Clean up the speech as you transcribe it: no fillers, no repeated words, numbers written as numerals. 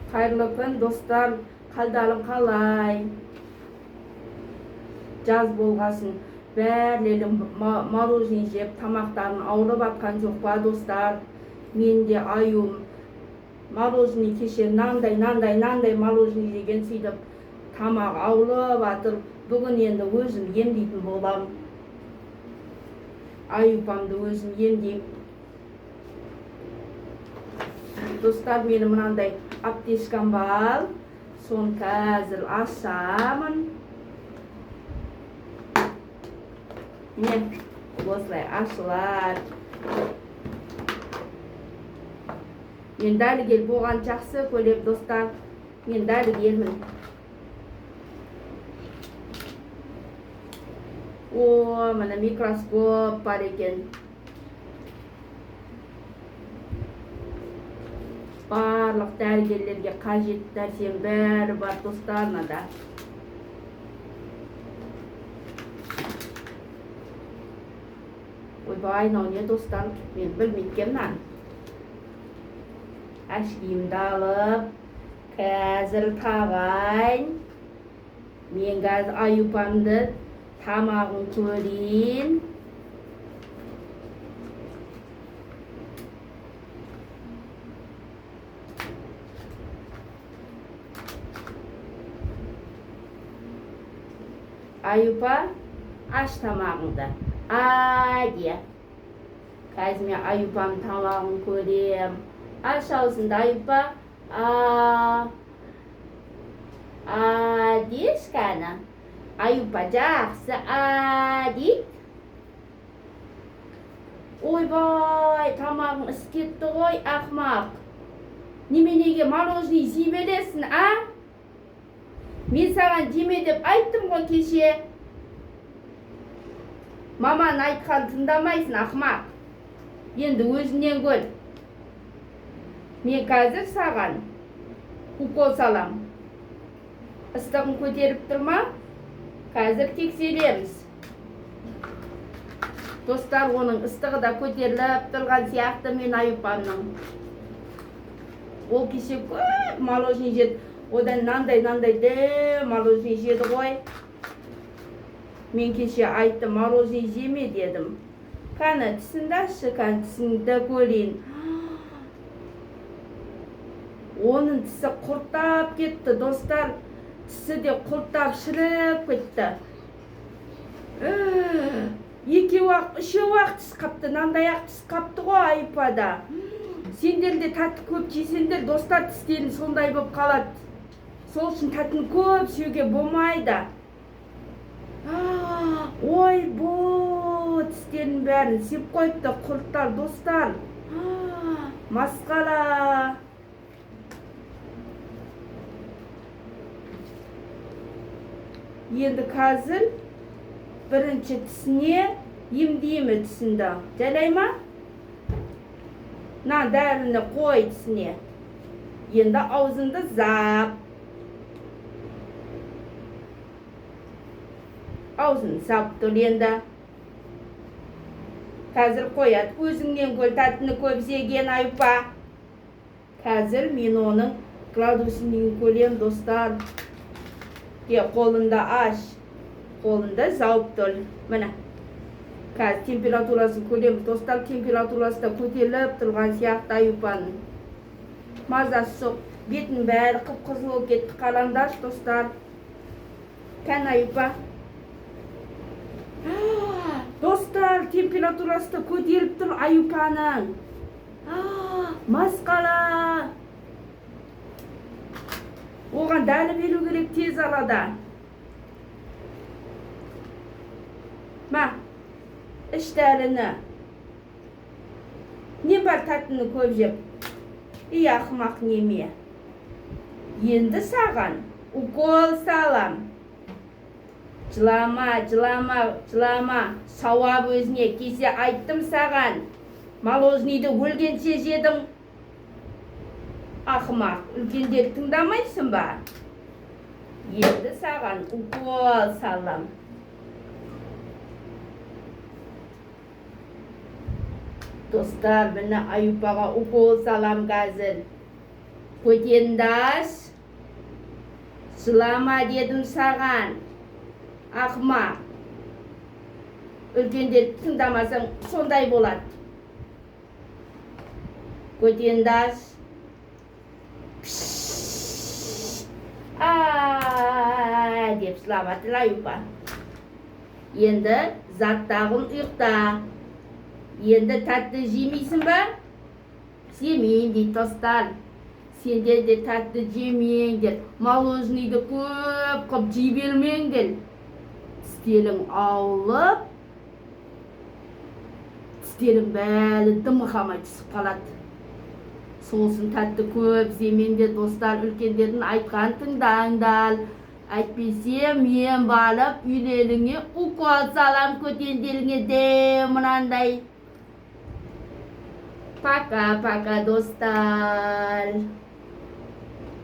Қайырлы күн, достар. Қалдарың қалай? Жаз болғасын. Бәрлері мороженое жеп, тамақтарын ауырып атқан жоқ па, достар? Мен де аюм мороженое кеше нандай мороженое жеген, сөйтіп тамақ ауырып атыр. Бүгін енді өзім емдейтін болам. Аюпамды өзім емдеймін. Достар, мені мынандай аптечкам бар. Соны қазір ашамын. Міне, осылай ашылады. Мен дәрігер болған жақсы көрем, достар. Мен дәрігермін. О, мына микроскоп бар екен. Барлық дәрігерлерге қажет нәрсенің бәрі бар, достар, мынада. Ойбай, мынау не, достар? Мен білмейткенмін. Әшкиімді алып, қазір тағайын. Мен қазір аюпамды тамағын көрейін. Аюпа, аш тамағыңды. Де. Қазір мен аюпамның тамағын көрем. Аш аузыңды, аюпа. Деш кәні. Аюпа жақсы. Дейт. Ойбай, тамағың іскетті ғой, ақмақ. Неменеге мороженое жей бересің, Мен саған жеме деп айттым ғой кеше. Маман айтқан тыңдамайсың, ақмақ. Енді өзінен көр. Мен қазір саған укол салам. Ыстығын көтеріп тұрма? Қазір тексереміз. Достар, оның ыстығы да көтеріліп тұрған сияқты мен аюпамның. Ол кеше көп мороженое жеді. Одан нандай де мороженое жеді ғой. Мен кеше айттым, мороженое жеме дедім. Қаны, тісіңді ашы, қаны, тісіңді көрейін. Оның тісі құрттап кетті, достар. Тісі де құрттап шіріп кетті. Екеу-ақ, үшеу-ақ тіс қапты, нандай-ақ тіс қапты ғой аюпада. Сендер де тәтті көп жесеңдер, достар, тістерін сондай болып қалады. Сол үшін тәттіні көп жеуге болмайды. Ой, бұл тістерін бәрін сеп қойыпты, құрттар, достар. Масқара. Енді қазір бірінші тісіне емдеймін тісінді. Жарай ма? На, дәріні қой тісіне. Енді аузыңды зап. Аузын сап тұр енді. Қазір қояды. Өзіңнен көл, тәттіні көп жеген аюпа. Қазір мен оның градусынан көлем, достар. Қолында аш. Қолында зауып тұр. Міне. Қазір температурасын көлем, достар. Температурасы да көтеріліп тұрған сияқты аюпаның. Мазасы жоқ. Бетін бәрі қып-қызыл кетті. Қараңдаш, достар. Кән аюпа. Достар, температурасы да көтеріп тұр аюпаның. Масқара. Оған дәрі беру керек тез арада. Ма, іш дәріні. Не бар тәттіні көп жеп? Ақымақ неме. Енді саған укол салам. Жылама. Сауап өзіне. Кесе айттым саған. Мороженейді өлгенше жедің. Ақымақ, үлкендер тыңдамайсың ба? Енді саған укол салам. Dostlar, ben Ayupaga укол салам қазір. Көтендас, жылама дедім саған, ақымақ. Үлкендер тыңдамасаң сондай болады. Көтендас, деп жыламады Аюпа. Енді заттағын ұйықта. Енді тәтті жемейсің ба? Жемейін дейді достар. Сендер де тәтті жемеңдер. Мороженныйды көп қып жей бермеңдер. Тістерің ауылып, тістерің бәрі дымықамай түсіп қалады. Сосын тәтті көп жемеңдер достар. Үлкендердің айтқан тыңдаңдар. Әйтпесе мен барып үйлеріңе укол салам көтендеріңе де мынандай. Пока-пока достар.